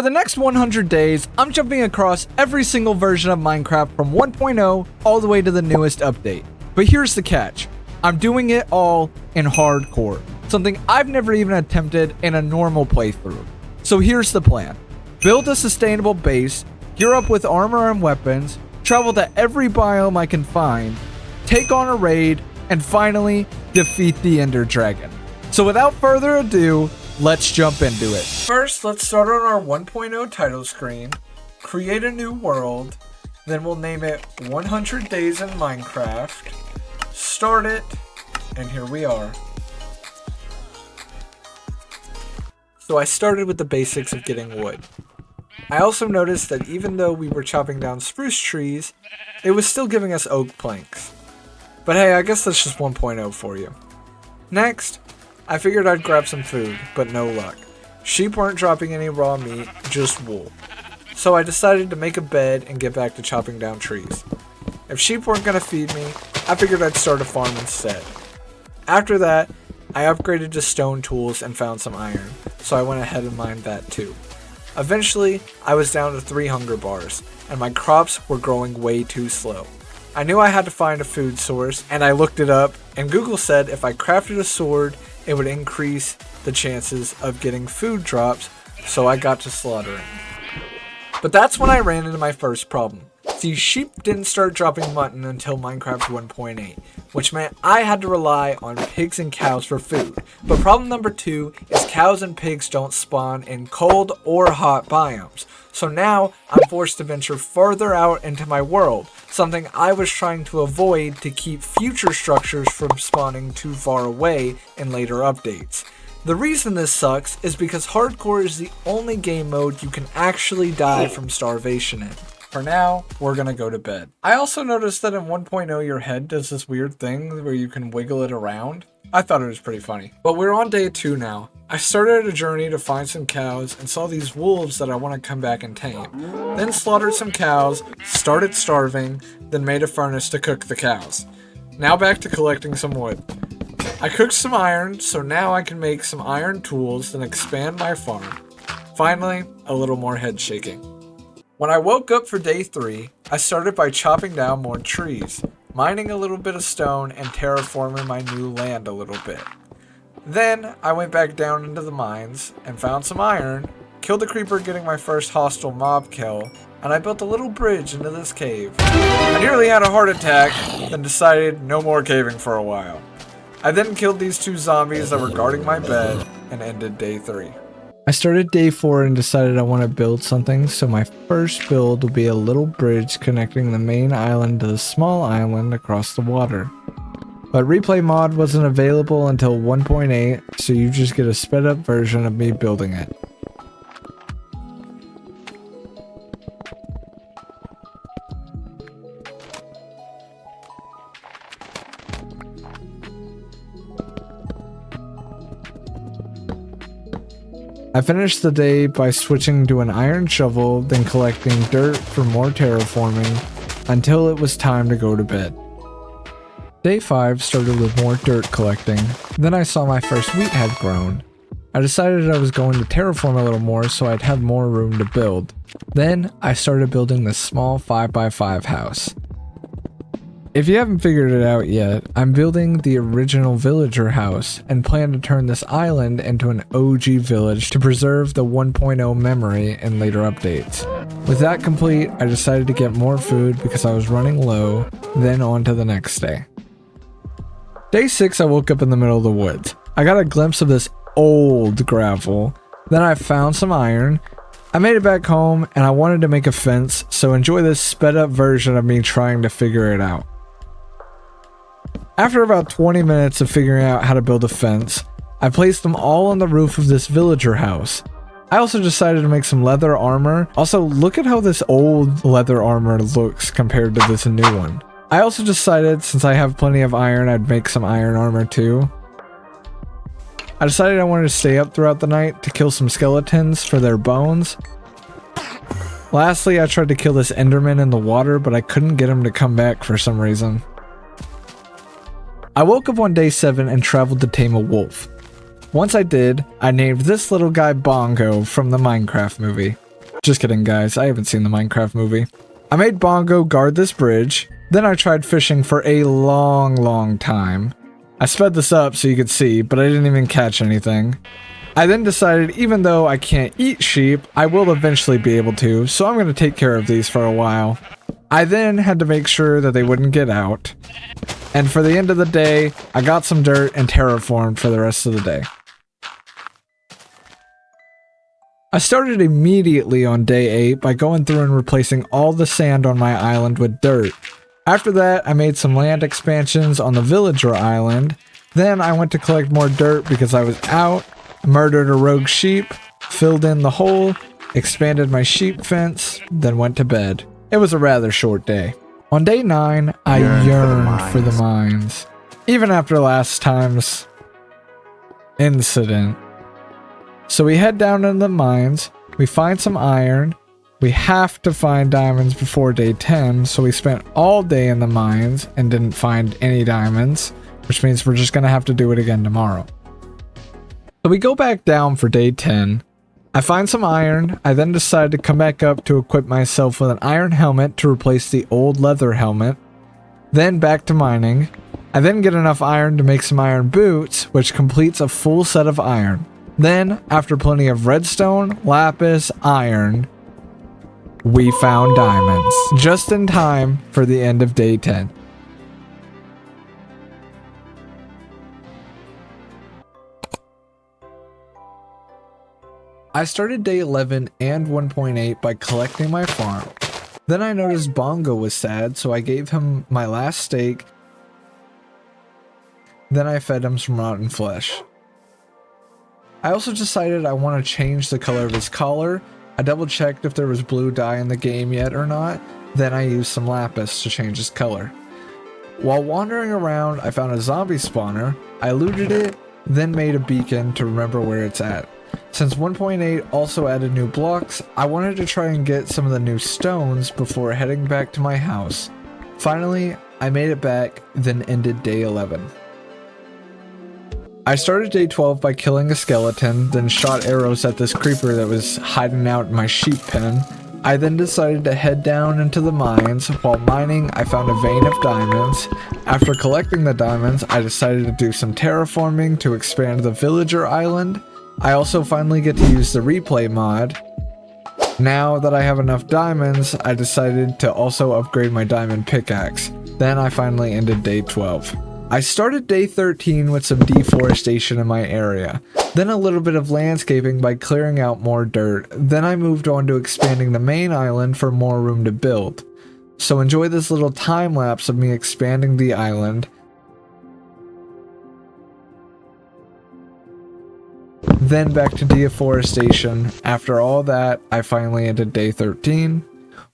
For the next 100 days, I'm jumping across every single version of Minecraft from 1.0 all the way to the newest update. But here's the catch. I'm doing it all in hardcore, something I've never even attempted in a normal playthrough. So here's the plan. Build a sustainable base, gear up with armor and weapons, travel to every biome I can find, take on a raid, and finally defeat the Ender Dragon. So without further ado, let's jump into it. First, let's start on our 1.0 title screen, create a new world, then we'll name it 100 Days in Minecraft, start it, and here we are. So I started with the basics of getting wood. I also noticed that even though we were chopping down spruce trees, it was still giving us oak planks. But hey, I guess that's just 1.0 for you. Next, I figured I'd grab some food, but no luck. Sheep weren't dropping any raw meat, just wool. So I decided to make a bed and get back to chopping down trees. If sheep weren't gonna feed me, I figured I'd start a farm instead. After that, I upgraded to stone tools and found some iron, so I went ahead and mined that too. Eventually, I was down to 3 hunger bars, and my crops were growing way too slow. I knew I had to find a food source, and I looked it up, and Google said if I crafted a sword, it would increase the chances of getting food drops, so I got to slaughtering. But that's when I ran into my first problem. See, sheep didn't start dropping mutton until Minecraft 1.8, which meant I had to rely on pigs and cows for food. But problem number 2 is cows and pigs don't spawn in cold or hot biomes. So now I'm forced to venture further out into my world, something I was trying to avoid to keep future structures from spawning too far away in later updates. The reason this sucks is because hardcore is the only game mode you can actually die from starvation in. For now, we're gonna go to bed. I also noticed that in 1.0 your head does this weird thing where you can wiggle it around. I thought it was pretty funny. But we're on day 2 now. I started a journey to find some cows and saw these wolves that I want to come back and tame. Then slaughtered some cows, started starving, then made a furnace to cook the cows. Now back to collecting some wood. I cooked some iron, so now I can make some iron tools and expand my farm. Finally, a little more head shaking. When I woke up for day 3, I started by chopping down more trees, mining a little bit of stone, and terraforming my new land a little bit. Then, I went back down into the mines and found some iron, killed a creeper getting my first hostile mob kill, and I built a little bridge into this cave. I nearly had a heart attack, then decided no more caving for a while. I then killed these 2 zombies that were guarding my bed and ended day 3. I started day 4 and decided I want to build something, so my first build will be a little bridge connecting the main island to the small island across the water. But replay mod wasn't available until 1.8, so you just get a sped up version of me building it. I finished the day by switching to an iron shovel, then collecting dirt for more terraforming, until it was time to go to bed. Day 5 started with more dirt collecting, then I saw my first wheat had grown. I decided I was going to terraform a little more so I'd have more room to build. Then I started building this small 5x5 house. If you haven't figured it out yet, I'm building the original villager house and plan to turn this island into an OG village to preserve the 1.0 memory in later updates. With that complete, I decided to get more food because I was running low, then on to the next day. Day 6, I woke up in the middle of the woods. I got a glimpse of this old gravel, then I found some iron. I made it back home and I wanted to make a fence, so enjoy this sped up version of me trying to figure it out. After about 20 minutes of figuring out how to build a fence, I placed them all on the roof of this villager house. I also decided to make some leather armor. Also, look at how this old leather armor looks compared to this new one. I also decided, since I have plenty of iron, I'd make some iron armor too. I decided I wanted to stay up throughout the night to kill some skeletons for their bones. Lastly, I tried to kill this enderman in the water, but I couldn't get him to come back for some reason. I woke up on day 7 and traveled to tame a wolf. Once I did, I named this little guy Bongo from the Minecraft movie. Just kidding, guys. I haven't seen the Minecraft movie. I made Bongo guard this bridge. Then I tried fishing for a long time. I sped this up so you could see, but I didn't even catch anything. I then decided even though I can't eat sheep, I will eventually be able to, so I'm going to take care of these for a while. I then had to make sure that they wouldn't get out. And for the end of the day, I got some dirt and terraformed for the rest of the day. I started immediately on day 8 by going through and replacing all the sand on my island with dirt. After that, I made some land expansions on the villager island. Then I went to collect more dirt because I was out, murdered a rogue sheep, filled in the hole, expanded my sheep fence, then went to bed. It was a rather short day. On day 9, I yearned for the mines. Even after last time's incident. So we head down into the mines, we find some iron, we have to find diamonds before day 10, so we spent all day in the mines and didn't find any diamonds, which means we're just gonna have to do it again tomorrow. So we go back down for day 10, I find some iron, I then decide to come back up to equip myself with an iron helmet to replace the old leather helmet, then back to mining, I then get enough iron to make some iron boots, which completes a full set of iron. Then, after plenty of redstone, lapis, iron, we found diamonds. Just in time for the end of day 10. I started day 11 and 1.8 by collecting my farm. Then I noticed Bongo was sad, so I gave him my last steak. Then I fed him some rotten flesh. I also decided I want to change the color of his collar. I double checked if there was blue dye in the game yet or not. Then I used some lapis to change his color. While wandering around, I found a zombie spawner. I looted it, then made a beacon to remember where it's at. Since 1.8 also added new blocks, I wanted to try and get some of the new stones before heading back to my house. Finally, I made it back, then ended day 11. I started day 12 by killing a skeleton, then shot arrows at this creeper that was hiding out in my sheep pen. I then decided to head down into the mines. While mining, I found a vein of diamonds. After collecting the diamonds, I decided to do some terraforming to expand the villager island. I also finally get to use the replay mod. Now that I have enough diamonds, I decided to also upgrade my diamond pickaxe. Then I finally ended day 12. I started day 13 with some deforestation in my area, then a little bit of landscaping by clearing out more dirt, then I moved on to expanding the main island for more room to build. So enjoy this little time lapse of me expanding the island. Then back to deforestation. After all that, I finally ended day 13.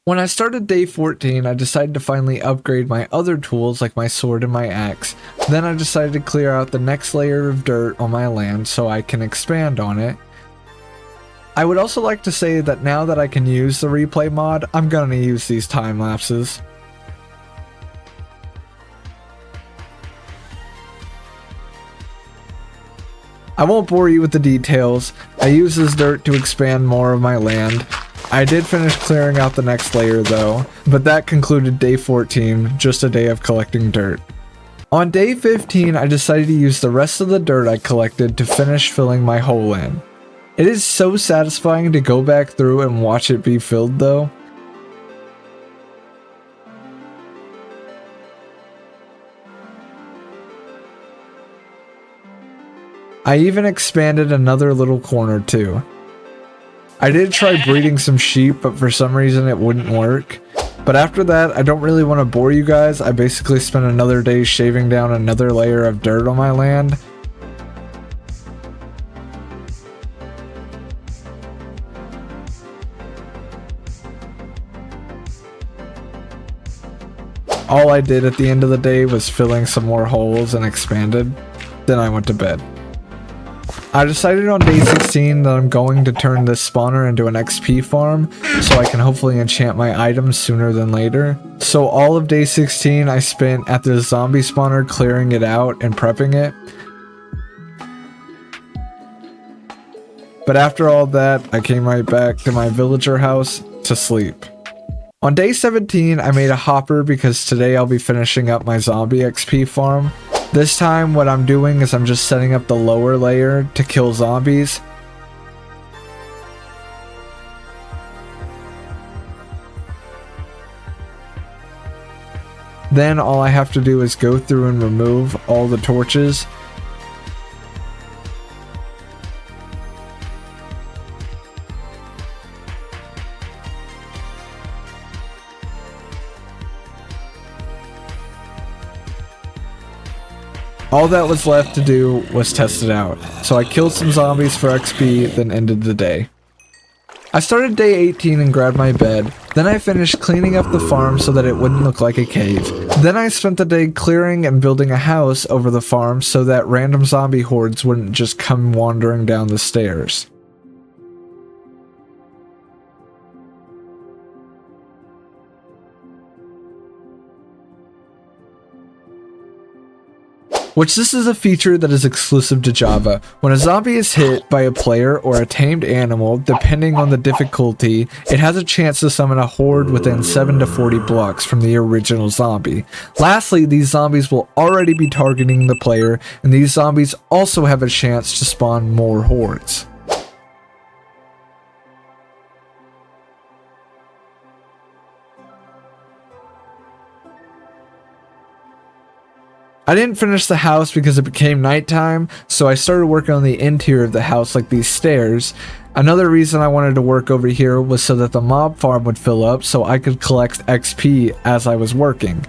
When I started day 14, I decided to finally upgrade my other tools like my sword and my axe. Then I decided to clear out the next layer of dirt on my land so I can expand on it. I would also like to say that now that I can use the replay mod, I'm gonna use these time lapses. I won't bore you with the details. I use this dirt to expand more of my land. I did finish clearing out the next layer though, but that concluded day 14, just a day of collecting dirt. On day 15, I decided to use the rest of the dirt I collected to finish filling my hole in. It is so satisfying to go back through and watch it be filled though. I even expanded another little corner too. I did try breeding some sheep, but for some reason it wouldn't work. But after that, I don't really want to bore you guys. I basically spent another day shaving down another layer of dirt on my land. All I did at the end of the day was filling some more holes and expanded. Then I went to bed. I decided on day 16 that I'm going to turn this spawner into an XP farm so I can hopefully enchant my items sooner than later. So all of day 16 I spent at the zombie spawner clearing it out and prepping it. But after all that, I came right back to my villager house to sleep. On day 17, I made a hopper because today I'll be finishing up my zombie XP farm. This time, what I'm doing is I'm just setting up the lower layer to kill zombies. Then all I have to do is go through and remove all the torches. All that was left to do was test it out, so I killed some zombies for XP, then ended the day. I started day 18 and grabbed my bed, then I finished cleaning up the farm so that it wouldn't look like a cave. Then I spent the day clearing and building a house over the farm so that random zombie hordes wouldn't just come wandering down the stairs. Which this is a feature that is exclusive to Java. When a zombie is hit by a player or a tamed animal, depending on the difficulty, it has a chance to summon a horde within 7 to 40 blocks from the original zombie. Lastly, these zombies will already be targeting the player, and these zombies also have a chance to spawn more hordes. I didn't finish the house because it became nighttime, so I started working on the interior of the house, like these stairs. Another reason I wanted to work over here was so that the mob farm would fill up so I could collect XP as I was working.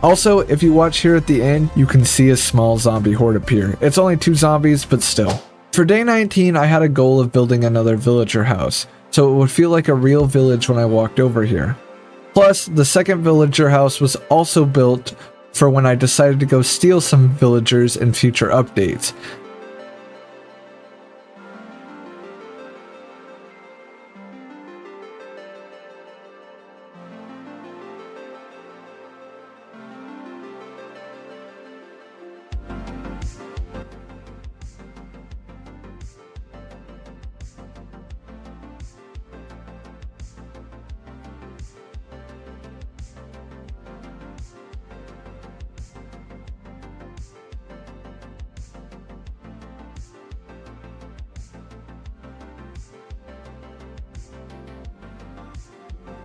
Also, if you watch here at the end, you can see a small zombie horde appear. It's only 2 zombies, but still. For day 19, I had a goal of building another villager house, so it would feel like a real village when I walked over here. Plus, the second villager house was also built for when I decided to go steal some villagers in future updates.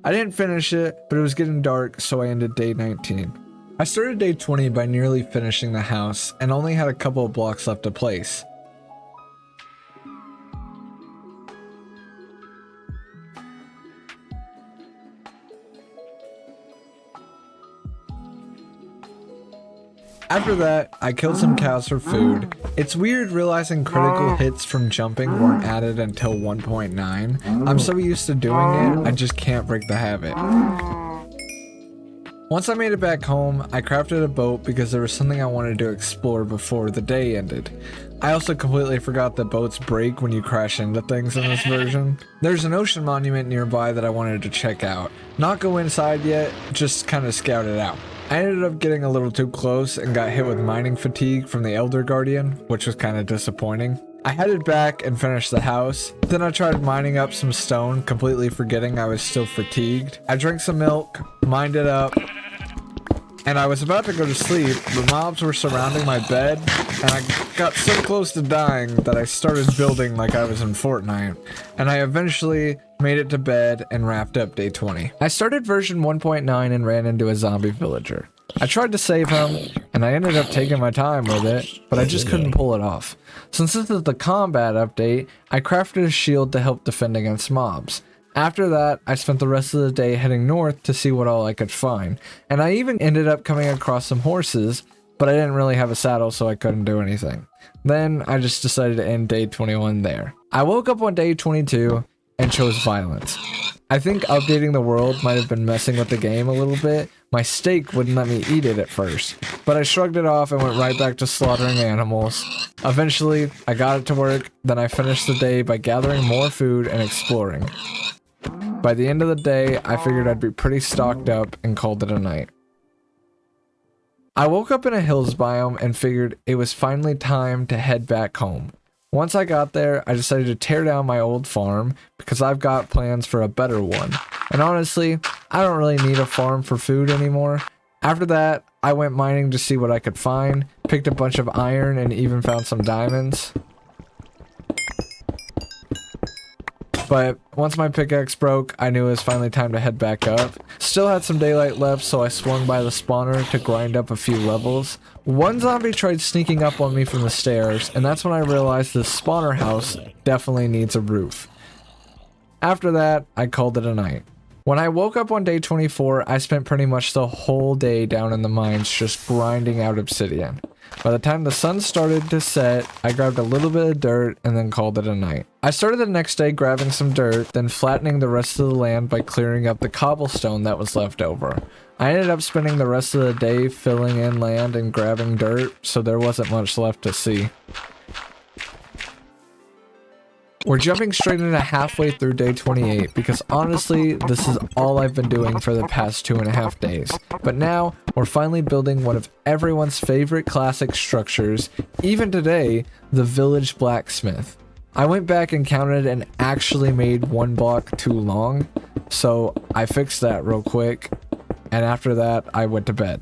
I didn't finish it, but it was getting dark, so I ended day 19. I started day 20 by nearly finishing the house, and only had a couple of blocks left to place. After that, I killed some cows for food. It's weird realizing critical hits from jumping weren't added until 1.9. I'm so used to doing it, I just can't break the habit. Once I made it back home, I crafted a boat because there was something I wanted to explore before the day ended. I also completely forgot that boats break when you crash into things in this version. There's an ocean monument nearby that I wanted to check out. Not go inside yet, just kind of scout it out. I ended up getting a little too close and got hit with mining fatigue from the Elder Guardian, which was kind of disappointing. I headed back and finished the house. Then I tried mining up some stone, completely forgetting I was still fatigued. I drank some milk, mined it up, and I was about to go to sleep, but mobs were surrounding my bed, and I got so close to dying that I started building like I was in Fortnite, and I eventually made it to bed and wrapped up day 20. I started version 1.9 and ran into a zombie villager. I tried to save him, and I ended up taking my time with it, but I just couldn't pull it off. Since this is the combat update, I crafted a shield to help defend against mobs. After that, I spent the rest of the day heading north to see what all I could find, and I even ended up coming across some horses, but I didn't really have a saddle, so I couldn't do anything. Then I just decided to end day 21 there. I woke up on day 22, and chose violence. I think updating the world might have been messing with the game a little bit. My steak wouldn't let me eat it at first, but I shrugged it off and went right back to slaughtering animals. Eventually, I got it to work, then I finished the day by gathering more food and exploring. By the end of the day, I figured I'd be pretty stocked up and called it a night. I woke up in a hills biome and figured it was finally time to head back home. Once I got there, I decided to tear down my old farm because I've got plans for a better one. And honestly, I don't really need a farm for food anymore. After that, I went mining to see what I could find, picked a bunch of iron and even found some diamonds. But once my pickaxe broke, I knew it was finally time to head back up. Still had some daylight left, so I swung by the spawner to grind up a few levels. One zombie tried sneaking up on me from the stairs, and that's when I realized this spawner house definitely needs a roof. After that, I called it a night. When I woke up on day 24, I spent pretty much the whole day down in the mines just grinding out obsidian. By the time the sun started to set, I grabbed a little bit of dirt and then called it a night. I started the next day grabbing some dirt, then flattening the rest of the land by clearing up the cobblestone that was left over. I ended up spending the rest of the day filling in land and grabbing dirt, so there wasn't much left to see. We're jumping straight into halfway through day 28 because honestly, this is all I've been doing for the past 2.5 days. But now, we're finally building one of everyone's favorite classic structures, even today, the village blacksmith. I went back and counted and actually made one block too long, so I fixed that real quick, and after that, I went to bed.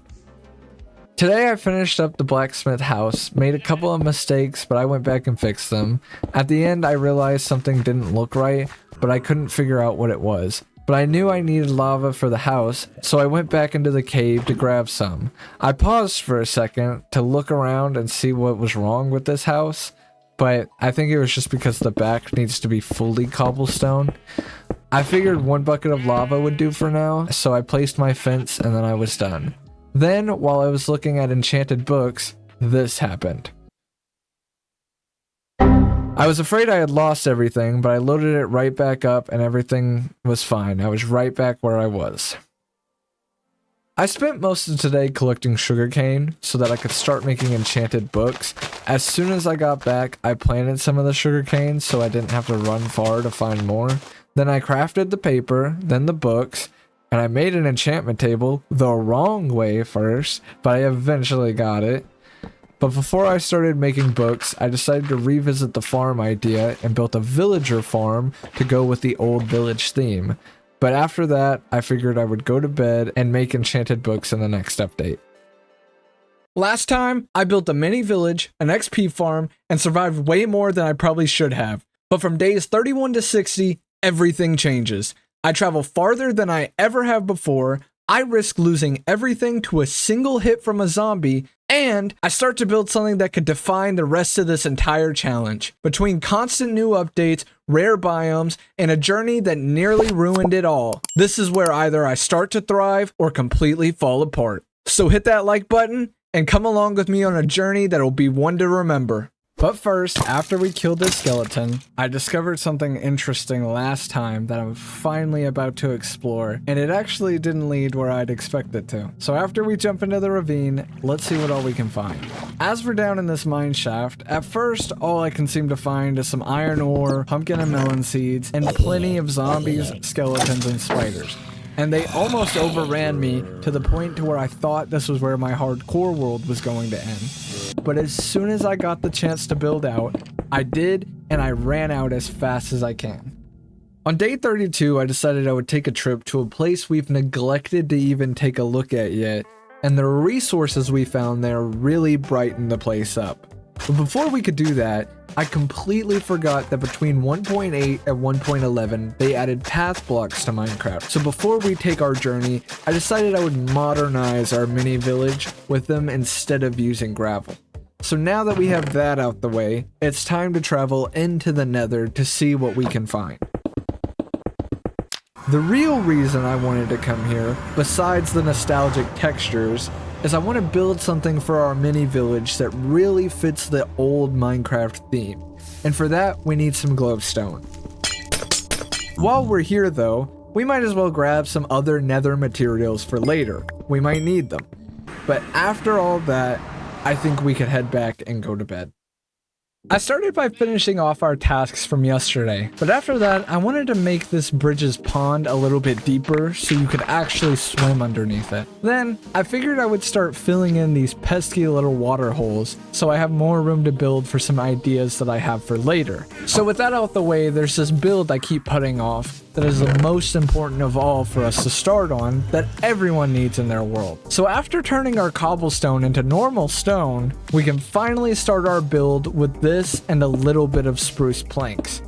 Today I finished up the blacksmith house, made a couple of mistakes, but I went back and fixed them. At the end I realized something didn't look right, but I couldn't figure out what it was. But I knew I needed lava for the house, so I went back into the cave to grab some. I paused for a second to look around and see what was wrong with this house, but I think it was just because the back needs to be fully cobblestone. I figured 1 bucket of lava would do for now, so I placed my fence and then I was done. Then, while I was looking at enchanted books, this happened. I was afraid I had lost everything, but I loaded it right back up and everything was fine. I was right back where I was. I spent most of today collecting sugarcane so that I could start making enchanted books. As soon as I got back, I planted some of the sugarcane so I didn't have to run far to find more. Then I crafted the paper, then the books, and I made an enchantment table the wrong way first, but I eventually got it. But before I started making books, I decided to revisit the farm idea and built a villager farm to go with the old village theme. But after that, I figured I would go to bed and make enchanted books in the next update. Last time, I built a mini village, an XP farm, and survived way more than I probably should have. But from days 31 to 60, everything changes. I travel farther than I ever have before, I risk losing everything to a single hit from a zombie, and I start to build something that could define the rest of this entire challenge. Between constant new updates, rare biomes, and a journey that nearly ruined it all, this is where either I start to thrive or completely fall apart. So hit that like button and come along with me on a journey that will be one to remember. But first, after we killed this skeleton, I discovered something interesting last time that I'm finally about to explore, and it actually didn't lead where I'd expect it to. So after we jump into the ravine, let's see what all we can find. As we're down in this mine shaft, at first, all I can seem to find is some iron ore, pumpkin and melon seeds, and plenty of zombies, skeletons, and spiders. And they almost overran me to the point to where I thought this was where my hardcore world was going to end. But as soon as I got the chance to build out, I did, and I ran out as fast as I can. On day 32, I decided I would take a trip to a place we've neglected to even take a look at yet, and the resources we found there really brightened the place up. But before we could do that, I completely forgot that between 1.8 and 1.11, they added path blocks to Minecraft. So before we take our journey, I decided I would modernize our mini village with them instead of using gravel. So now that we have that out the way, it's time to travel into the Nether to see what we can find. The real reason I wanted to come here, besides the nostalgic textures, is I want to build something for our mini village that really fits the old Minecraft theme. And for that, we need some glowstone. While we're here though, we might as well grab some other nether materials for later. We might need them. But after all that, I think we could head back and go to bed. I started by finishing off our tasks from yesterday, but after that, I wanted to make this bridge's pond a little bit deeper so you could actually swim underneath it. Then, I figured I would start filling in these pesky little water holes so I have more room to build for some ideas that I have for later. So with that out the way, there's this build I keep putting off that is the most important of all for us to start on that everyone needs in their world. So after turning our cobblestone into normal stone, we can finally start our build with this and a little bit of spruce planks.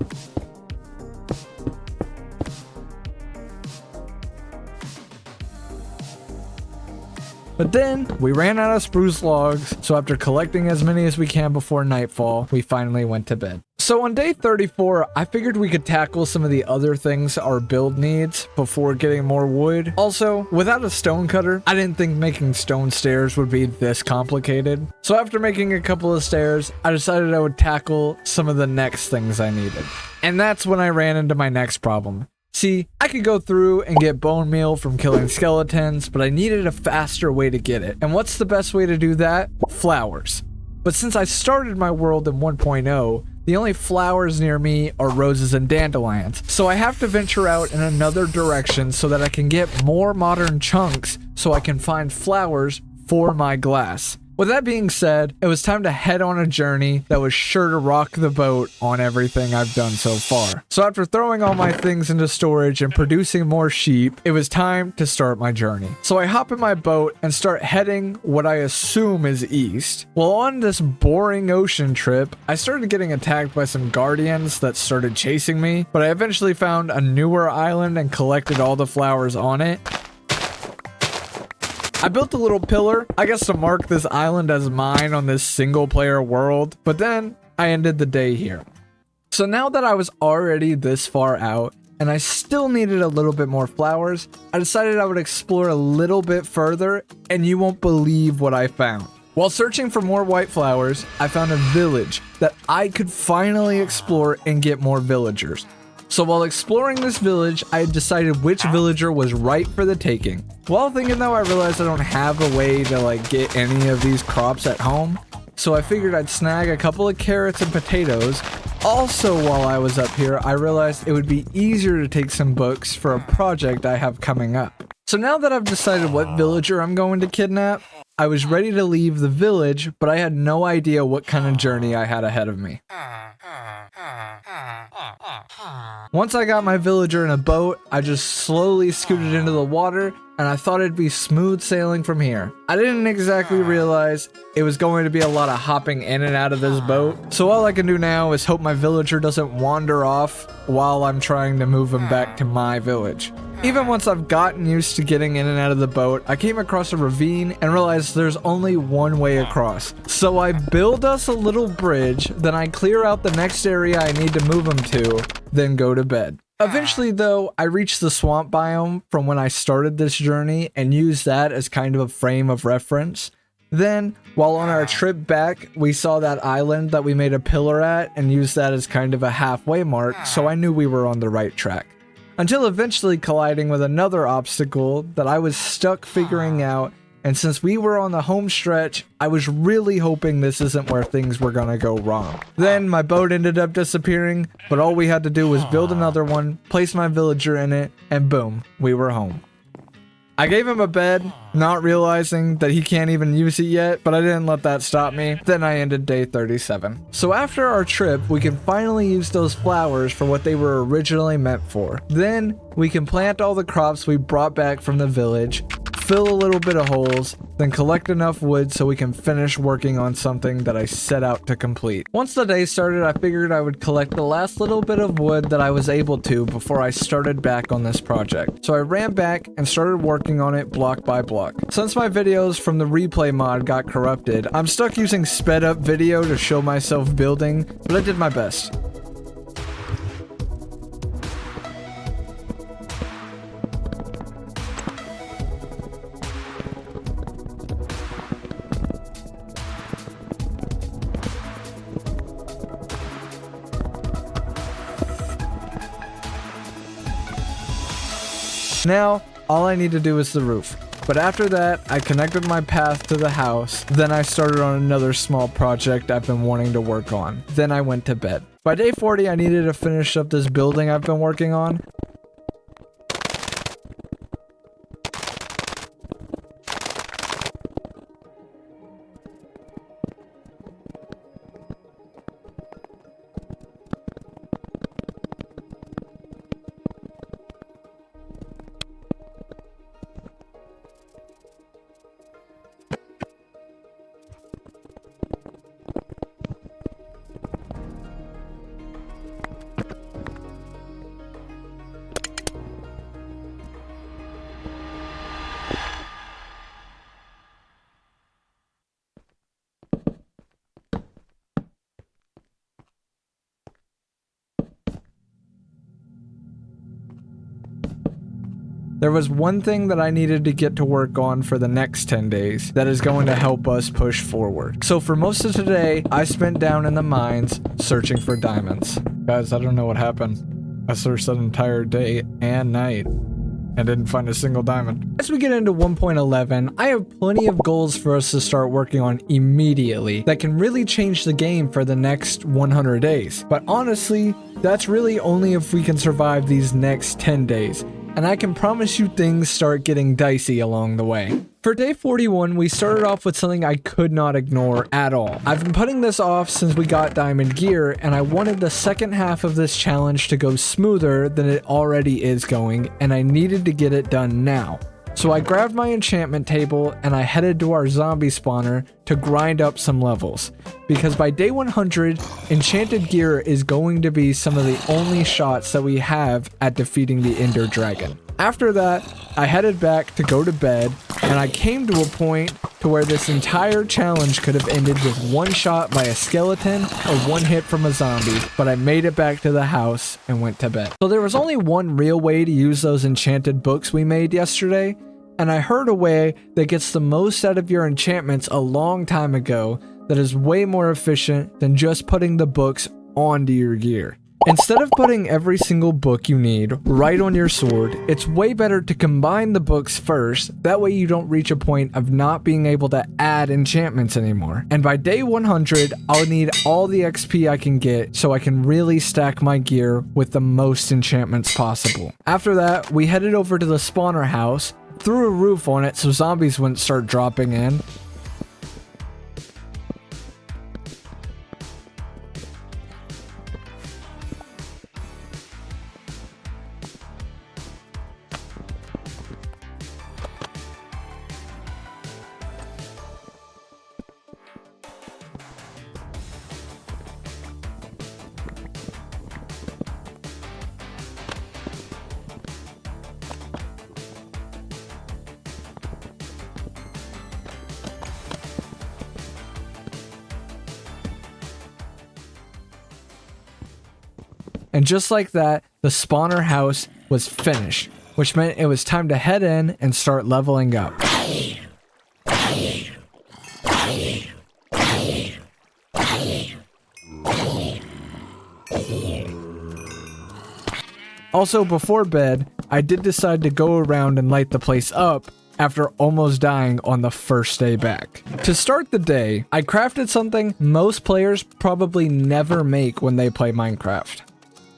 But then, we ran out of spruce logs, so after collecting as many as we can before nightfall, we finally went to bed. So on day 34, I figured we could tackle some of the other things our build needs before getting more wood. Also, without a stone cutter, I didn't think making stone stairs would be this complicated. So after making a couple of stairs, I decided I would tackle some of the next things I needed. And that's when I ran into my next problem. See, I could go through and get bone meal from killing skeletons, but I needed a faster way to get it. And what's the best way to do that? Flowers. But since I started my world in 1.0, the only flowers near me are roses and dandelions. So I have to venture out in another direction so that I can get more modern chunks so I can find flowers for my glass. With that being said, it was time to head on a journey that was sure to rock the boat on everything I've done so far. So after throwing all my things into storage and producing more sheep, it was time to start my journey. So I hop in my boat and start heading what I assume is east. Well, on this boring ocean trip, I started getting attacked by some guardians that started chasing me, but I eventually found a newer island and collected all the flowers on it. I built a little pillar, I guess to mark this island as mine on this single player world, but then I ended the day here. So now that I was already this far out, and I still needed a little bit more flowers, I decided I would explore a little bit further, and you won't believe what I found. While searching for more white flowers, I found a village that I could finally explore and get more villagers. So while exploring this village, I had decided which villager was right for the taking. While thinking though, I realized I don't have a way to get any of these crops at home. So I figured I'd snag a couple of carrots and potatoes. Also, while I was up here, I realized it would be easier to take some books for a project I have coming up. So now that I've decided what villager I'm going to kidnap, I was ready to leave the village, but I had no idea what kind of journey I had ahead of me. Once I got my villager in a boat, I just slowly scooted into the water, and I thought it'd be smooth sailing from here. I didn't exactly realize it was going to be a lot of hopping in and out of this boat, so all I can do now is hope my villager doesn't wander off while I'm trying to move him back to my village. Even once I've gotten used to getting in and out of the boat, I came across a ravine and realized there's only one way across. So I build us a little bridge, then I clear out the next area I need to move him to, then go to bed. Eventually though, I reached the swamp biome from when I started this journey and used that as kind of a frame of reference. Then, while on our trip back, we saw that island that we made a pillar at and used that as kind of a halfway mark, so I knew we were on the right track. Until eventually colliding with another obstacle that I was stuck figuring out, and since we were on the home stretch, I was really hoping this isn't where things were gonna go wrong. Then my boat ended up disappearing, but all we had to do was build another one, place my villager in it, and boom, we were home. I gave him a bed, not realizing that he can't even use it yet, but I didn't let that stop me. Then I ended day 37. So after our trip, we can finally use those flowers for what they were originally meant for. Then we can plant all the crops we brought back from the village, fill a little bit of holes, then collect enough wood so we can finish working on something that I set out to complete. Once the day started, I figured I would collect the last little bit of wood that I was able to before I started back on this project. So I ran back and started working on it block by block. Since my videos from the replay mod got corrupted, I'm stuck using sped up video to show myself building, but I did my best. Now, all I need to do is the roof. But after that, I connected my path to the house. Then I started on another small project I've been wanting to work on. Then I went to bed. By day 40, I needed to finish up this building I've been working on. There was one thing that I needed to get to work on for the next 10 days that is going to help us push forward. So for most of today, I spent down in the mines searching for diamonds. Guys, I don't know what happened. I searched that entire day and night and didn't find a single diamond. As we get into 1.11, I have plenty of goals for us to start working on immediately that can really change the game for the next 100 days. But honestly, that's really only if we can survive these next 10 days. And I can promise you things start getting dicey along the way. For day 41, we started off with something I could not ignore at all. I've been putting this off since we got diamond gear, and I wanted the second half of this challenge to go smoother than it already is going, and I needed to get it done now. So I grabbed my enchantment table and I headed to our zombie spawner to grind up some levels. Because by day 100, enchanted gear is going to be some of the only shots that we have at defeating the Ender Dragon. After that, I headed back to go to bed, and I came to a point to where this entire challenge could have ended with one shot by a skeleton or one hit from a zombie, but I made it back to the house and went to bed. So there was only one real way to use those enchanted books we made yesterday, and I heard a way that gets the most out of your enchantments a long time ago that is way more efficient than just putting the books onto your gear. Instead of putting every single book you need right on your sword, it's way better to combine the books first. That way you don't reach a point of not being able to add enchantments anymore. And by day 100, I'll need all the XP I can get so I can really stack my gear with the most enchantments possible. After that, we headed over to the spawner house, threw a roof on it so zombies wouldn't start dropping in. And just like that, the spawner house was finished, which meant it was time to head in and start leveling up. Also, before bed, I did decide to go around and light the place up after almost dying on the first day back. To start the day, I crafted something most players probably never make when they play Minecraft.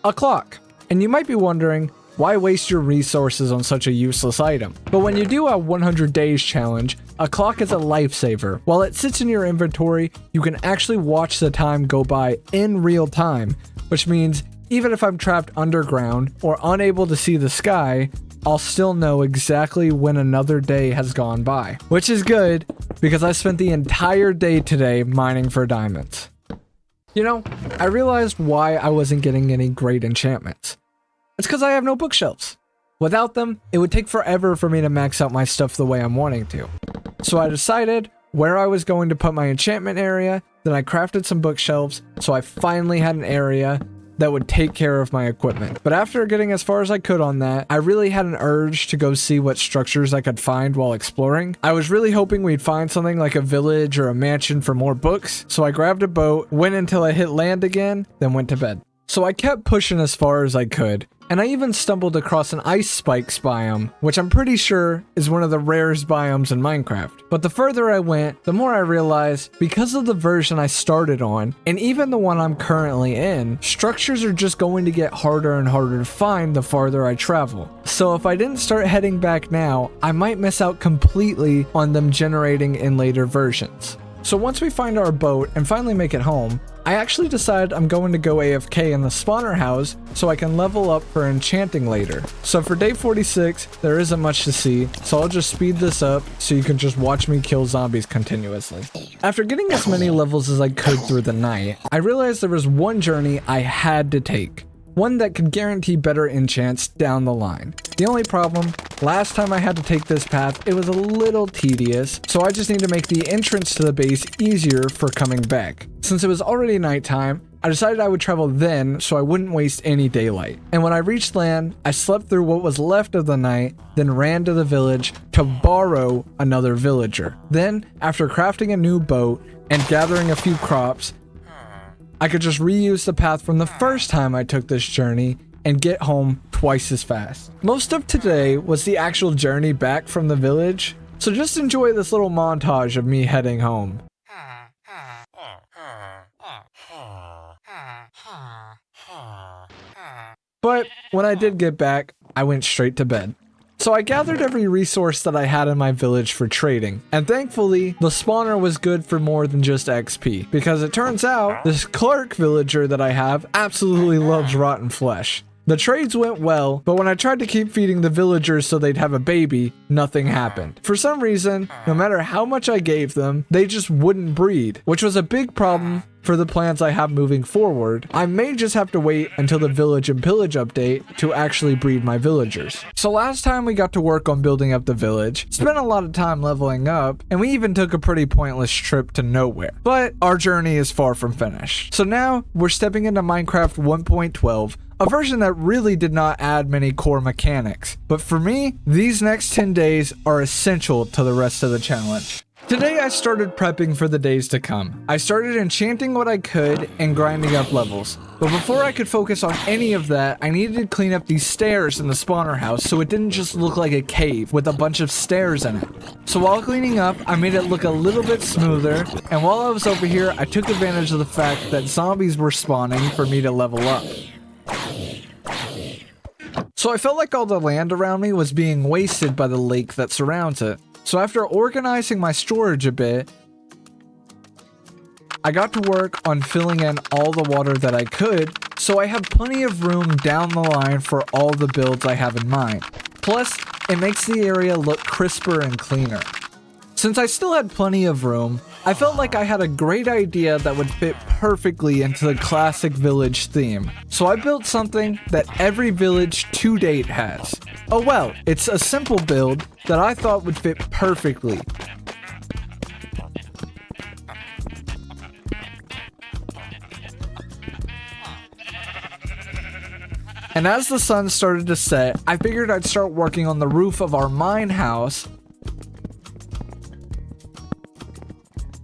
A clock. And you might be wondering, why waste your resources on such a useless item? But when you do a 100 days challenge, a clock is a lifesaver. While it sits in your inventory, you can actually watch the time go by in real time, which means even if I'm trapped underground or unable to see the sky, I'll still know exactly when another day has gone by. Which is good, because I spent the entire day today mining for diamonds. You know, I realized why I wasn't getting any great enchantments. It's because I have no bookshelves. Without them, it would take forever for me to max out my stuff the way I'm wanting to. So I decided where I was going to put my enchantment area, then I crafted some bookshelves, so I finally had an area that would take care of my equipment. But after getting as far as I could on that, I really had an urge to go see what structures I could find while exploring. I was really hoping we'd find something like a village or a mansion for more books, so I grabbed a boat, went until I hit land again, then went to bed. So I kept pushing as far as I could, And I even stumbled across an ice spikes biome, which I'm pretty sure is one of the rarest biomes in Minecraft. But the further I went, the more I realized because of the version I started on, and even the one I'm currently in, structures are just going to get harder and harder to find the farther I travel. So if I didn't start heading back now, I might miss out completely on them generating in later versions. So once we find our boat and finally make it home, I actually decided I'm going to go AFK in the spawner house so I can level up for enchanting later. So for day 46, there isn't much to see, so I'll just speed this up so you can just watch me kill zombies continuously. After getting as many levels as I could through the night, I realized there was one journey I had to take. One that could guarantee better enchants down the line. The only problem, last time I had to take this path, it was a little tedious, so I just need to make the entrance to the base easier for coming back. Since it was already nighttime, I decided I would travel then so I wouldn't waste any daylight. And when I reached land, I slept through what was left of the night, then ran to the village to borrow another villager. Then, after crafting a new boat and gathering a few crops, I could just reuse the path from the first time I took this journey and get home twice as fast. Most of today was the actual journey back from the village, so just enjoy this little montage of me heading home. But when I did get back, I went straight to bed. So I gathered every resource that I had in my village for trading, and thankfully, the spawner was good for more than just XP, because it turns out, this Clark villager that I have absolutely loves rotten flesh. The trades went well, but when I tried to keep feeding the villagers so they'd have a baby, nothing happened. For some reason, no matter how much I gave them, they just wouldn't breed, which was a big problem for the plans I have moving forward. I may just have to wait until the Village and Pillage update to actually breed my villagers. So last time we got to work on building up the village, spent a lot of time leveling up, and we even took a pretty pointless trip to nowhere. But our journey is far from finished. So now we're stepping into Minecraft 1.12, a version that really did not add many core mechanics. But for me, these next 10 days are essential to the rest of the challenge. Today I started prepping for the days to come. I started enchanting what I could and grinding up levels. But before I could focus on any of that, I needed to clean up these stairs in the spawner house so it didn't just look like a cave with a bunch of stairs in it. So while cleaning up, I made it look a little bit smoother, and while I was over here, I took advantage of the fact that zombies were spawning for me to level up. So I felt like all the land around me was being wasted by the lake that surrounds it. So after organizing my storage a bit, I got to work on filling in all the water that I could, so I have plenty of room down the line for all the builds I have in mind. Plus, it makes the area look crisper and cleaner. Since I still had plenty of room, I felt like I had a great idea that would fit perfectly into the classic village theme. So I built something that every village to date has. Oh well, it's a simple build that I thought would fit perfectly. And as the sun started to set, I figured I'd start working on the roof of our mine house,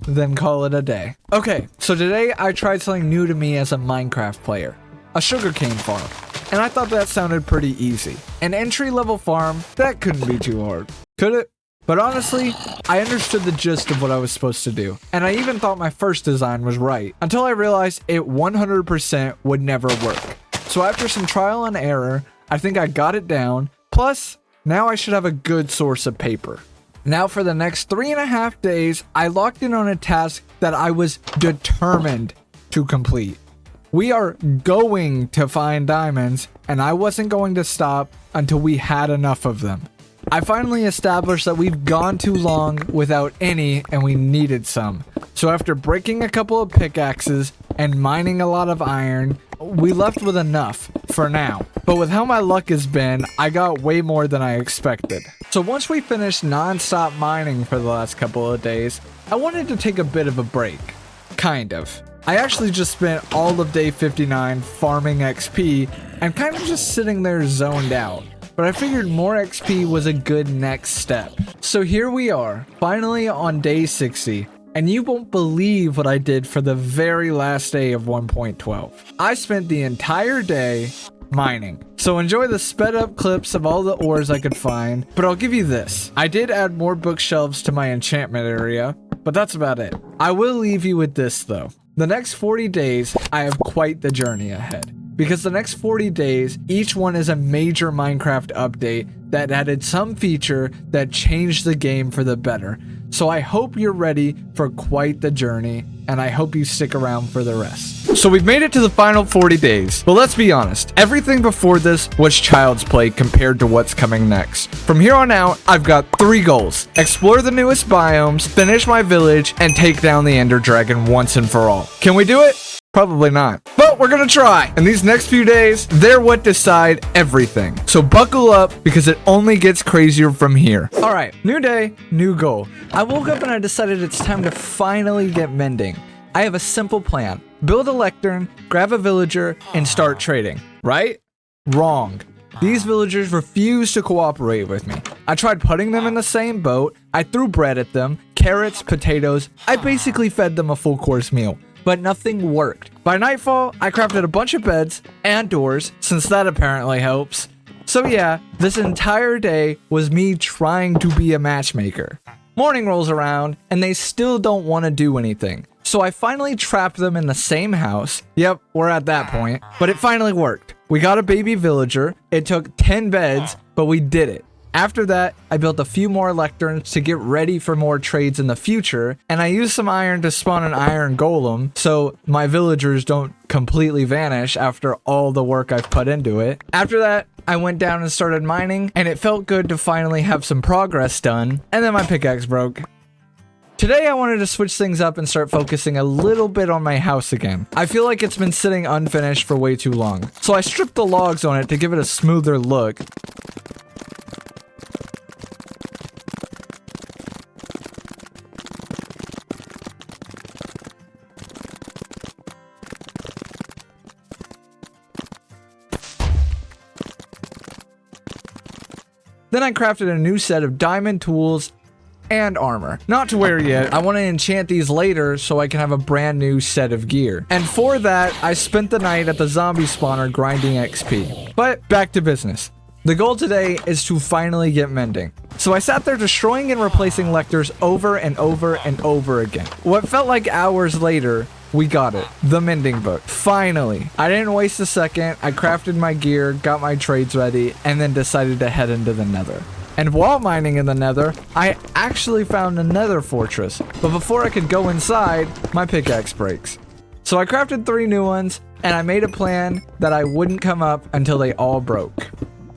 then call it a day. Okay, so today I tried something new to me as a Minecraft player, a sugarcane farm. And I thought that sounded pretty easy. An entry-level farm, that couldn't be too hard, could it? But honestly, I understood the gist of what I was supposed to do, and I even thought my first design was right, until I realized it 100% would never work. So after some trial and error, I think I got it down, plus, now I should have a good source of paper. Now for the next 3.5 days, I locked in on a task that I was determined to complete. We are going to find diamonds, and I wasn't going to stop until we had enough of them. I finally established that we've gone too long without any, and we needed some. So after breaking a couple of pickaxes and mining a lot of iron, we left with enough for now. But with how my luck has been, I got way more than I expected. So once we finished non-stop mining for the last couple of days, I wanted to take a bit of a break. Kind of. I actually just spent all of day 59 farming XP and kind of just sitting there zoned out. But I figured more XP was a good next step. So here we are, finally on day 60. And you won't believe what I did for the very last day of 1.12. I spent the entire day mining. So enjoy the sped up clips of all the ores I could find, but I'll give you this. I did add more bookshelves to my enchantment area, but that's about it. I will leave you with this though. The next 40 days, I have quite the journey ahead. Because the next 40 days, each one is a major Minecraft update that added some feature that changed the game for the better. So I hope you're ready for quite the journey, and I hope you stick around for the rest. So we've made it to the final 40 days, but let's be honest, everything before this was child's play compared to what's coming next. From here on out, I've got 3 goals: explore the newest biomes, finish my village, and take down the Ender Dragon once and for all. Can we do it? Probably not, but we're gonna try. And these next few days, they're what decide everything. So buckle up because it only gets crazier from here. All right, new day, new goal. I woke up and I decided it's time to finally get mending. I have a simple plan. Build a lectern, grab a villager, and start trading. Right? Wrong. These villagers refuse to cooperate with me. I tried putting them in the same boat. I threw bread at them, carrots, potatoes. I basically fed them a full course meal. But nothing worked. By nightfall, I crafted a bunch of beds and doors, since that apparently helps. So yeah, this entire day was me trying to be a matchmaker. Morning rolls around, and they still don't want to do anything. So I finally trapped them in the same house. Yep, we're at that point. But it finally worked. We got a baby villager. It took 10 beds, but we did it. After that, I built a few more lecterns to get ready for more trades in the future, and I used some iron to spawn an iron golem so my villagers don't completely vanish after all the work I've put into it. After that, I went down and started mining, and it felt good to finally have some progress done, and then my pickaxe broke. Today I wanted to switch things up and start focusing a little bit on my house again. I feel like it's been sitting unfinished for way too long, so I stripped the logs on it to give it a smoother look. Then I crafted a new set of diamond tools and armor. Not to wear yet, I want to enchant these later so I can have a brand new set of gear. And for that, I spent the night at the zombie spawner grinding XP. But back to business. The goal today is to finally get mending. So I sat there destroying and replacing lectors over and over and over again. What felt like hours later, we got it. The mending book. Finally. I didn't waste a second. I crafted my gear, got my trades ready, and then decided to head into the nether. And while mining in the nether, I actually found a nether fortress. But before I could go inside, my pickaxe breaks. So I crafted 3 new ones, and I made a plan that I wouldn't come up until they all broke.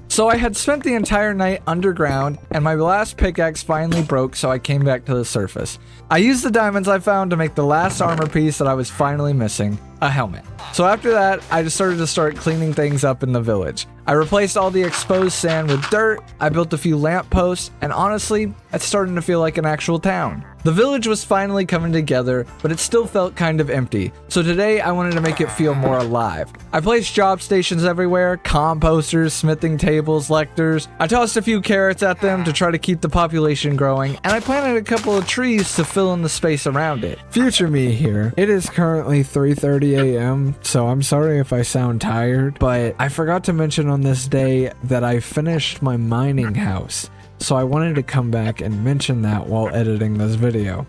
So I had spent the entire night underground, and my last pickaxe finally broke, so I came back to the surface. I used the diamonds I found to make the last armor piece that I was finally missing, a helmet. So after that, I just started to start cleaning things up in the village. I replaced all the exposed sand with dirt, I built a few lampposts, and honestly, it's starting to feel like an actual town. The village was finally coming together, but it still felt kind of empty, so today I wanted to make it feel more alive. I placed job stations everywhere, composters, smithing tables, lectors. I tossed a few carrots at them to try to keep the population growing, and I planted a couple of trees to fill in the space around it. Future me here. It is currently 3:30 a.m., so I'm sorry if I sound tired, but I forgot to mention on this day that I finished my mining house. So I wanted to come back and mention that while editing this video.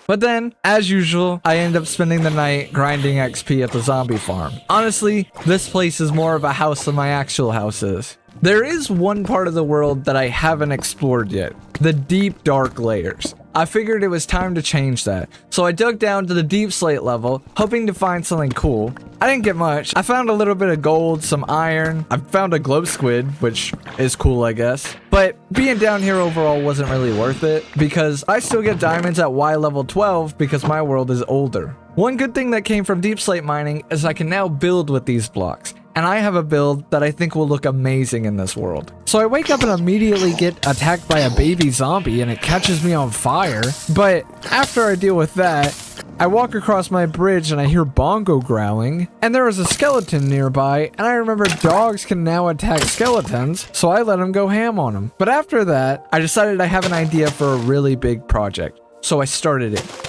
But then, as usual, I end up spending the night grinding XP at the zombie farm. Honestly, this place is more of a house than my actual house is. There is one part of the world that I haven't explored yet, the deep dark layers. I figured it was time to change that, so I dug down to the deep slate level, hoping to find something cool. I didn't get much. I found a little bit of gold, some iron. I found a glow squid, which is cool, I guess. But being down here overall wasn't really worth it, because I still get diamonds at Y level 12 because my world is older. One good thing that came from deep slate mining is I can now build with these blocks. and I have a build that I think will look amazing in this world. So I wake up and immediately get attacked by a baby zombie and it catches me on fire. But after I deal with that, I walk across my bridge and I hear Bongo growling, and there is a skeleton nearby, and I remember dogs can now attack skeletons, so I let him go ham on them. But after that, I decided I have an idea for a really big project, so I started it.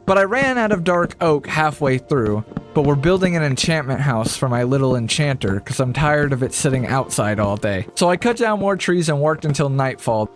But I ran out of dark oak halfway through, but we're building an enchantment house for my little enchanter because I'm tired of it sitting outside all day. So I cut down more trees and worked until nightfall.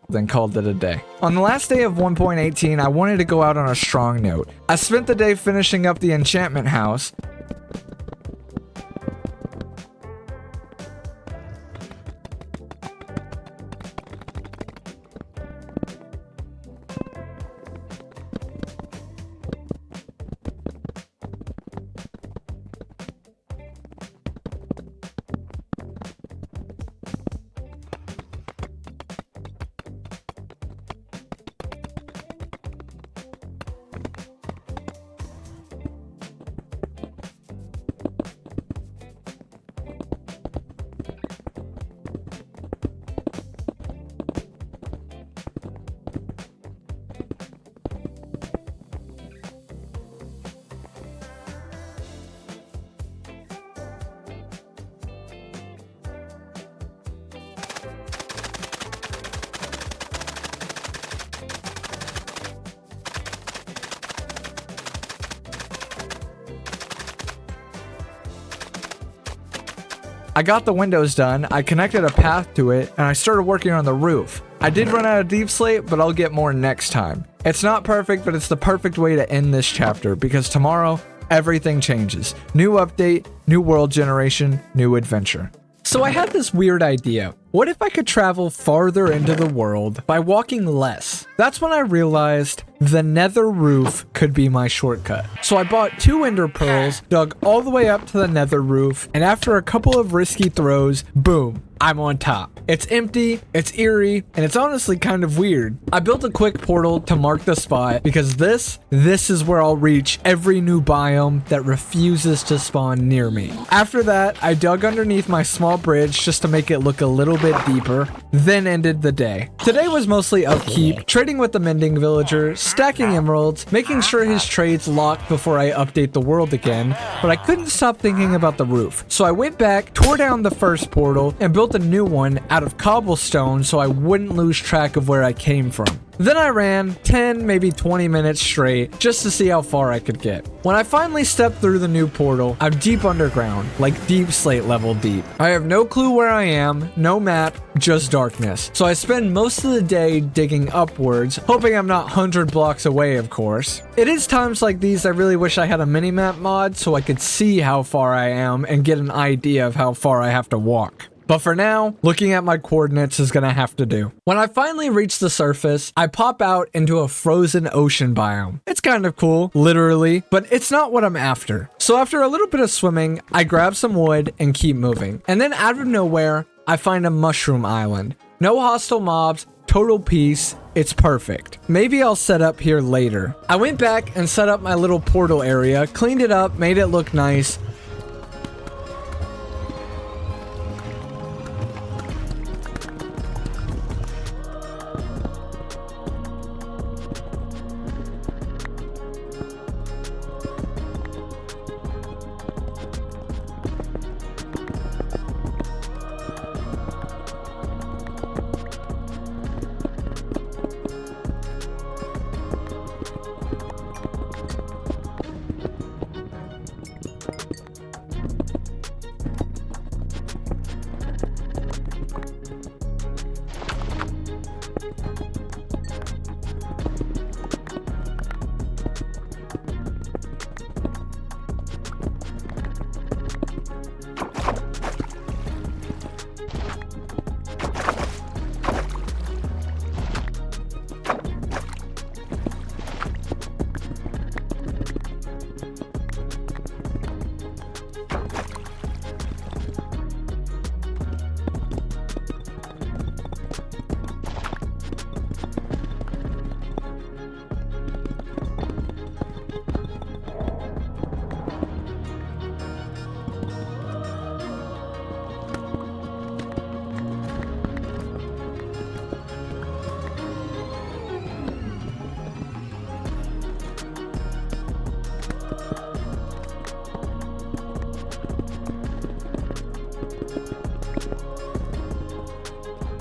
Then called it a day. On the last day of 1.18, I wanted to go out on a strong note. I spent the day finishing up the enchantment house. I got the windows done, I connected a path to it, and I started working on the roof. I did run out of deep slate, but I'll get more next time. It's not perfect, but it's the perfect way to end this chapter, because tomorrow, everything changes. New update, new world generation, new adventure. So I had this weird idea. What if I could travel farther into the world by walking less? That's when I realized the nether roof could be my shortcut. So I bought 2 ender pearls, dug all the way up to the nether roof, and after a couple of risky throws, boom, I'm on top. It's empty, it's eerie, and it's honestly kind of weird. I built a quick portal to mark the spot because this is where I'll reach every new biome that refuses to spawn near me. After that, I dug underneath my small bridge just to make it look a little bit deeper, then ended the day. Today was mostly upkeep, trading with the mending villager, stacking emeralds, making sure his trades locked before I update the world again, but I couldn't stop thinking about the roof. So I went back, tore down the first portal, and built a new one out of cobblestone so I wouldn't lose track of where I came from. Then I ran 10, maybe 20 minutes straight just to see how far I could get. When I finally stepped through the new portal, I'm deep underground, like deep slate level deep. I have no clue where I am, no map, just darkness. So I spend most of the day digging upwards, hoping I'm not 100 blocks away, of course. It is times like these I really wish I had a minimap mod so I could see how far I am and get an idea of how far I have to walk. But for now, looking at my coordinates is gonna have to do. When I finally reach the surface, I pop out into a frozen ocean biome. It's kind of cool, literally, but it's not what I'm after. So after a little bit of swimming, I grab some wood and keep moving. And then out of nowhere, I find a mushroom island. No hostile mobs, total peace. It's perfect. Maybe I'll set up here later. I went back and set up my little portal area, cleaned it up, made it look nice.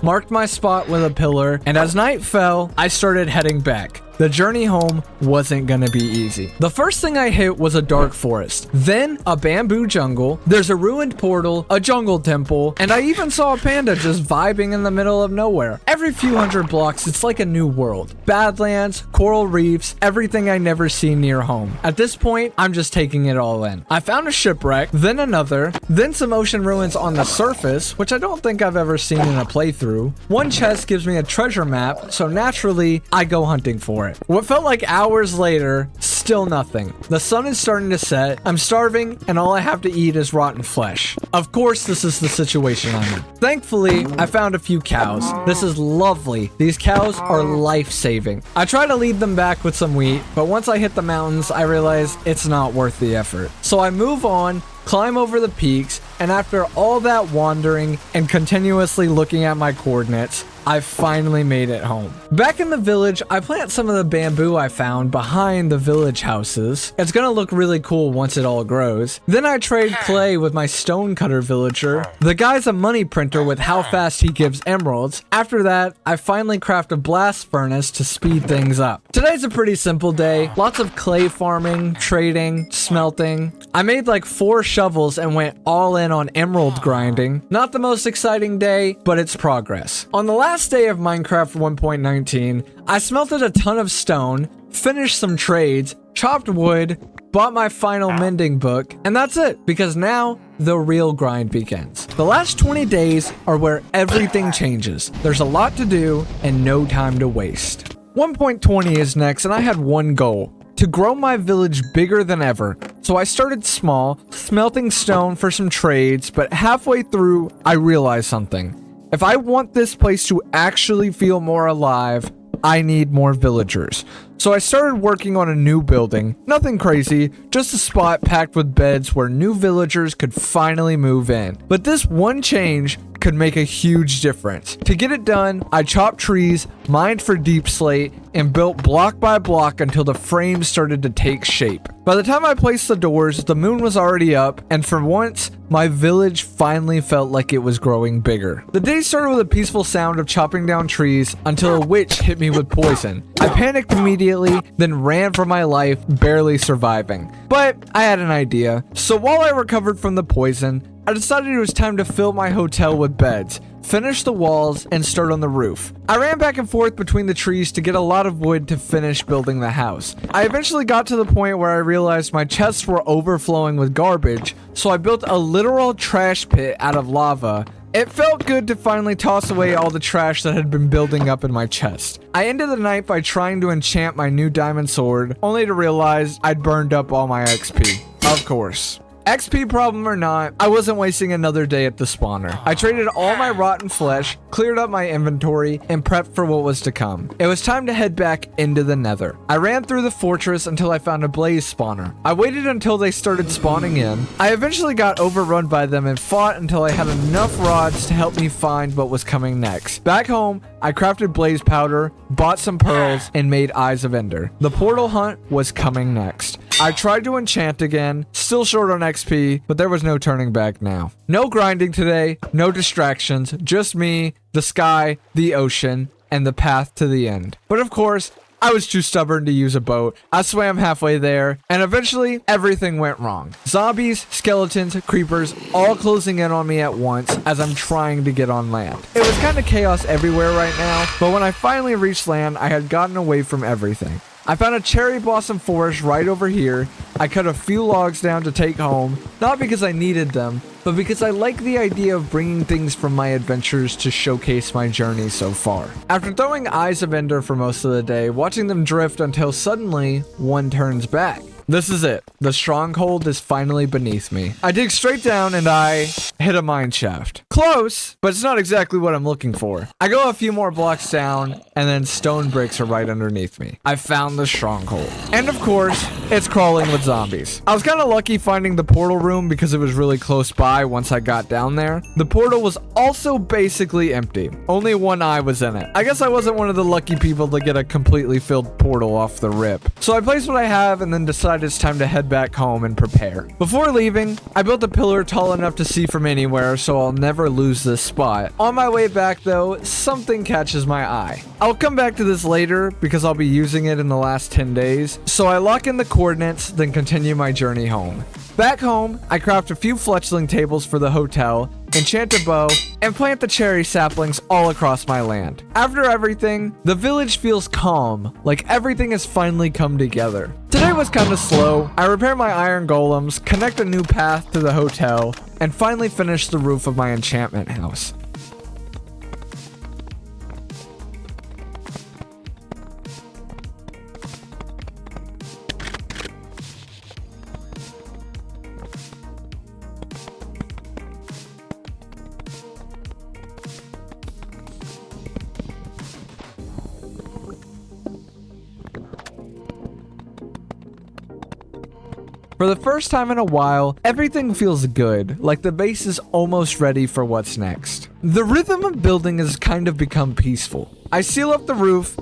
Marked my spot with a pillar, and as night fell, I started heading back. The journey home wasn't gonna be easy. The first thing I hit was a dark forest, then a bamboo jungle, there's a ruined portal, a jungle temple, and I even saw a panda just vibing in the middle of nowhere. Every few hundred blocks, it's like a new world. Badlands, coral reefs, everything I never seen near home. At this point, I'm just taking it all in. I found a shipwreck, then another, then some ocean ruins on the surface, which I don't think I've ever seen in a playthrough. One chest gives me a treasure map, so naturally, I go hunting for it. What felt like hours later, still nothing. The sun is starting to set, I'm starving, and all I have to eat is rotten flesh. Of course, this is the situation I'm in. Thankfully, I found a few cows. This is lovely. These cows are life-saving. I try to lead them back with some wheat, but once I hit the mountains, I realize it's not worth the effort. So I move on, climb over the peaks, and after all that wandering and continuously looking at my coordinates, I finally made it home. Back in the village, I plant some of the bamboo I found behind the village houses. It's gonna look really cool once it all grows. Then I trade clay with my stonecutter villager. The guy's a money printer with how fast he gives emeralds. After that, I finally craft a blast furnace to speed things up. Today's a pretty simple day. Lots of clay farming, trading, smelting. I made like 4 shovels and went all in on emerald grinding. Not the most exciting day, but it's progress. On the last day of Minecraft 1.19, I smelted a ton of stone, finished some trades, chopped wood, bought my final mending book, and that's it, because now the real grind begins. The last 20 days are where everything changes. There's a lot to do and no time to waste. 1.20 is next, and I had one goal: to grow my village bigger than ever. So I started small, smelting stone for some trades, but halfway through, I realized something. If I want this place to actually feel more alive, I need more villagers. So I started working on a new building. Nothing crazy, just a spot packed with beds where new villagers could finally move in. But this one change could make a huge difference. To get it done, I chopped trees, mined for deep slate, and built block by block until the frames started to take shape. By the time I placed the doors, the moon was already up, and for once, my village finally felt like it was growing bigger. The day started with a peaceful sound of chopping down trees until a witch hit me with poison. I panicked immediately, then ran for my life, barely surviving. But I had an idea. So while I recovered from the poison, I decided it was time to fill my hotel with beds, finish the walls, and start on the roof. I ran back and forth between the trees to get a lot of wood to finish building the house. I eventually got to the point where I realized my chests were overflowing with garbage, so I built a literal trash pit out of lava. It felt good to finally toss away all the trash that had been building up in my chest. I ended the night by trying to enchant my new diamond sword, only to realize I'd burned up all my XP. Of course. XP problem or not, I wasn't wasting another day at the spawner. I traded all my rotten flesh, cleared up my inventory, and prepped for what was to come. It was time to head back into the nether. I ran through the fortress until I found a blaze spawner. I waited until they started spawning in. I eventually got overrun by them and fought until I had enough rods to help me find what was coming next. Back home, I crafted blaze powder, bought some pearls, and made Eyes of Ender. The portal hunt was coming next. I tried to enchant again, still short on XP, but there was no turning back now. No grinding today, no distractions, just me, the sky, the ocean, and the path to the end. But of course, I was too stubborn to use a boat. I swam halfway there, and eventually, everything went wrong. Zombies, skeletons, creepers, all closing in on me at once as I'm trying to get on land. It was kind of chaos everywhere right now, but when I finally reached land, I had gotten away from everything. I found a cherry blossom forest right over here. I cut a few logs down to take home, not because I needed them, but because I like the idea of bringing things from my adventures to showcase my journey so far. After throwing Eyes of Ender for most of the day, watching them drift until suddenly one turns back. This is it. The stronghold is finally beneath me. I dig straight down and I hit a mine shaft. Close, but it's not exactly what I'm looking for. I go a few more blocks down and then stone bricks are right underneath me. I found the stronghold. And of course, it's crawling with zombies. I was kind of lucky finding the portal room because it was really close by once I got down there. The portal was also basically empty. Only one eye was in it. I guess I wasn't one of the lucky people to get a completely filled portal off the rip. So I placed what I have and then decided it's time to head back home and prepare. Before leaving, I built a pillar tall enough to see from anywhere so I'll never lose this spot. On my way back though, something catches my eye. I'll come back to this later because I'll be using it in the last 10 days. So I lock in the coordinates, then continue my journey home. Back home, I craft a few fletchling tables for the hotel, enchant a bow, and plant the cherry saplings all across my land. After everything, the village feels calm, like everything has finally come together. Today was kind of slow. I repair my iron golems, connect a new path to the hotel, and finally finish the roof of my enchantment house. For the first time in a while, everything feels good, like the base is almost ready for what's next. The rhythm of building has kind of become peaceful. I seal up the roof,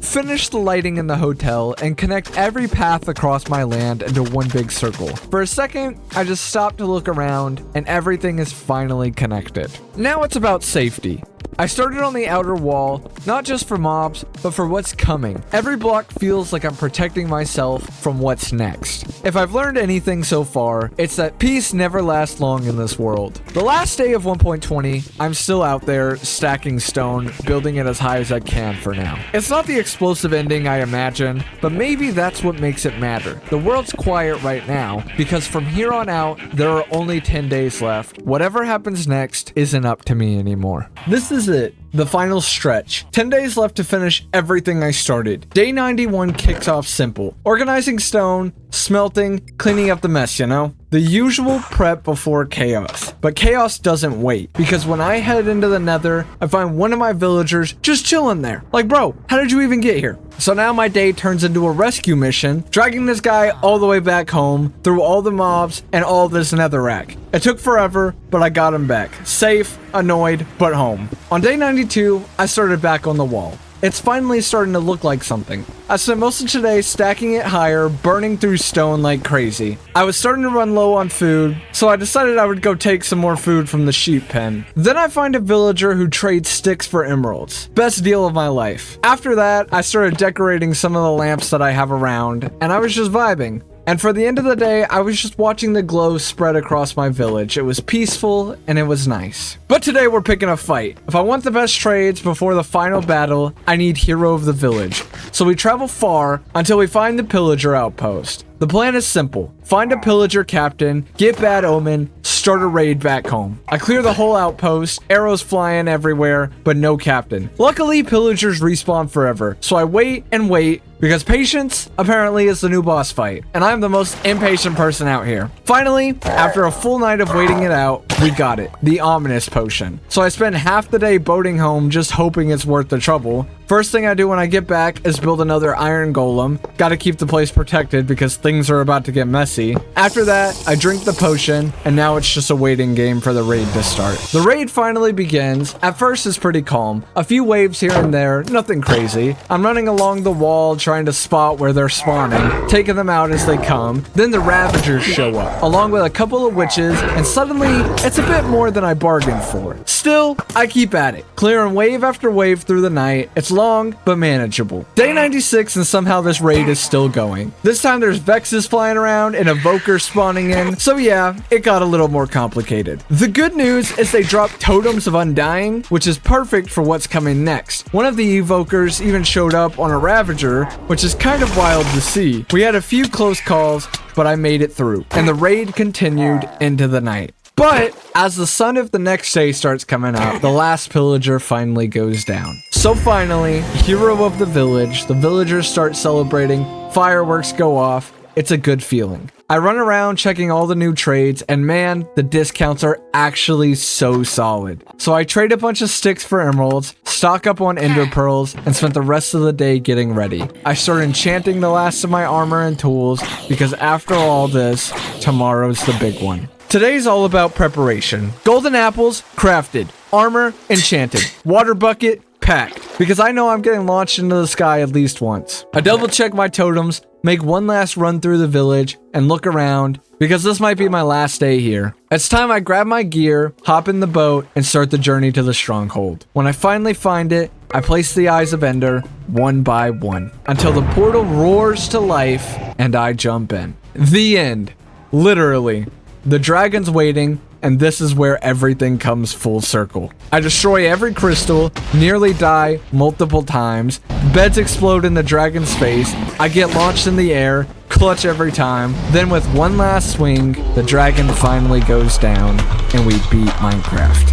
finish the lighting in the hotel, and connect every path across my land into one big circle. For a second, I just stopped to look around, and everything is finally connected. Now it's about safety. I started on the outer wall, not just for mobs, but for what's coming. Every block feels like I'm protecting myself from what's next. If I've learned anything so far, it's that peace never lasts long in this world. The last day of 1.20, I'm still out there stacking stone, building it as high as I can for now. It's not the explosive ending I imagined, but maybe that's what makes it matter. The world's quiet right now, because from here on out, there are only 10 days left. Whatever happens next isn't up to me anymore. This is it. The final stretch. 10 days left to finish everything I started. Day 91 kicks off simple. Organizing stone, smelting, cleaning up the mess, you know? The usual prep before chaos. But chaos doesn't wait, because when I head into the nether, I find one of my villagers just chilling there. Like, bro, how did you even get here? So now my day turns into a rescue mission, dragging this guy all the way back home, through all the mobs, and all this netherrack. It took forever, but I got him back. Safe, annoyed, but home. On day 92, I started back on the wall. It's finally starting to look like something. I spent most of today stacking it higher, burning through stone like crazy. I was starting to run low on food, so I decided I would go take some more food from the sheep pen. Then I find a villager who trades sticks for emeralds. Best deal of my life. After that, I started decorating some of the lamps that I have around, and I was just vibing. And for the end of the day, I was just watching the glow spread across my village. It was peaceful and it was nice. But today we're picking a fight. If I want the best trades before the final battle, I need Hero of the Village. So we travel far until we find the Pillager outpost. The plan is simple. find a pillager captain, get Bad Omen, start a raid back home. I clear the whole outpost, arrows flying everywhere, but no captain. Luckily, pillagers respawn forever, so I wait and wait, because patience apparently is the new boss fight, and I'm the most impatient person out here. Finally, after a full night of waiting it out, we got it, the ominous potion. So I spent half the day boating home just hoping it's worth the trouble. First thing I do when I get back is build another iron golem. Gotta keep the place protected because things are about to get messy. After that, I drink the potion, and now it's just a waiting game for the raid to start. The raid finally begins. At first it's pretty calm. A few waves here and there, nothing crazy. I'm running along the wall trying to spot where they're spawning, taking them out as they come. Then the Ravagers show up, along with a couple of witches, and suddenly it's a bit more than I bargained for. Still, I keep at it, clearing wave after wave through the night. It's long, but manageable. Day 96 and somehow this raid is still going. This time there's Vexes flying around and Evokers spawning in, so yeah, it got a little more complicated. The good news is they dropped Totems of Undying, which is perfect for what's coming next. One of the Evokers even showed up on a Ravager, which is kind of wild to see. We had a few close calls, but I made it through, and the raid continued into the night. But as the sun of the next day starts coming up, the last pillager finally goes down. So finally, hero of the villagers start celebrating, fireworks go off. It's a good feeling. I run around checking all the new trades, and man, the discounts are actually so solid. So I trade a bunch of sticks for emeralds, stock up on ender pearls, and spent the rest of the day getting ready. I started enchanting the last of my armor and tools, because after all this, tomorrow's the big one. Today's all about preparation. Golden apples, crafted. Armor, enchanted. Water bucket, packed. Because I know I'm getting launched into the sky at least once. I double check my totems, make one last run through the village, and look around, because this might be my last day here. It's time I grab my gear, hop in the boat, and start the journey to the stronghold. When I finally find it, I place the Eyes of Ender, one by one, until the portal roars to life, and I jump in. The end. Literally. The dragon's waiting, and this is where everything comes full circle. I destroy every crystal, nearly die multiple times, beds explode in the dragon's face, I get launched in the air, clutch every time, then with one last swing, the dragon finally goes down, and we beat Minecraft.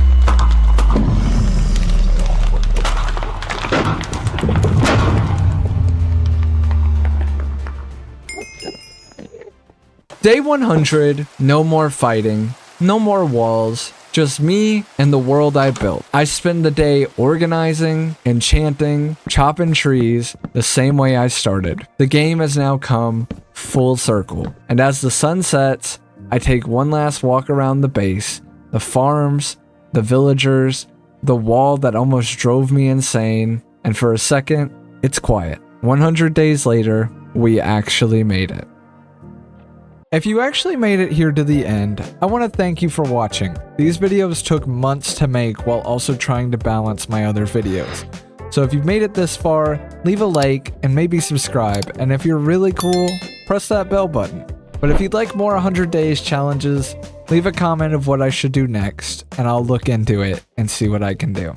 Day 100, no more fighting, no more walls, just me and the world I built. I spend the day organizing, enchanting, chopping trees, the same way I started. The game has now come full circle, and as the sun sets, I take one last walk around the base, the farms, the villagers, the wall that almost drove me insane, and for a second, it's quiet. 100 days later, we actually made it. If you actually made it here to the end, I want to thank you for watching. These videos took months to make while also trying to balance my other videos. So if you've made it this far, leave a like and maybe subscribe, and if you're really cool, press that bell button. But if you'd like more 100 days challenges, leave a comment of what I should do next, and I'll look into it and see what I can do.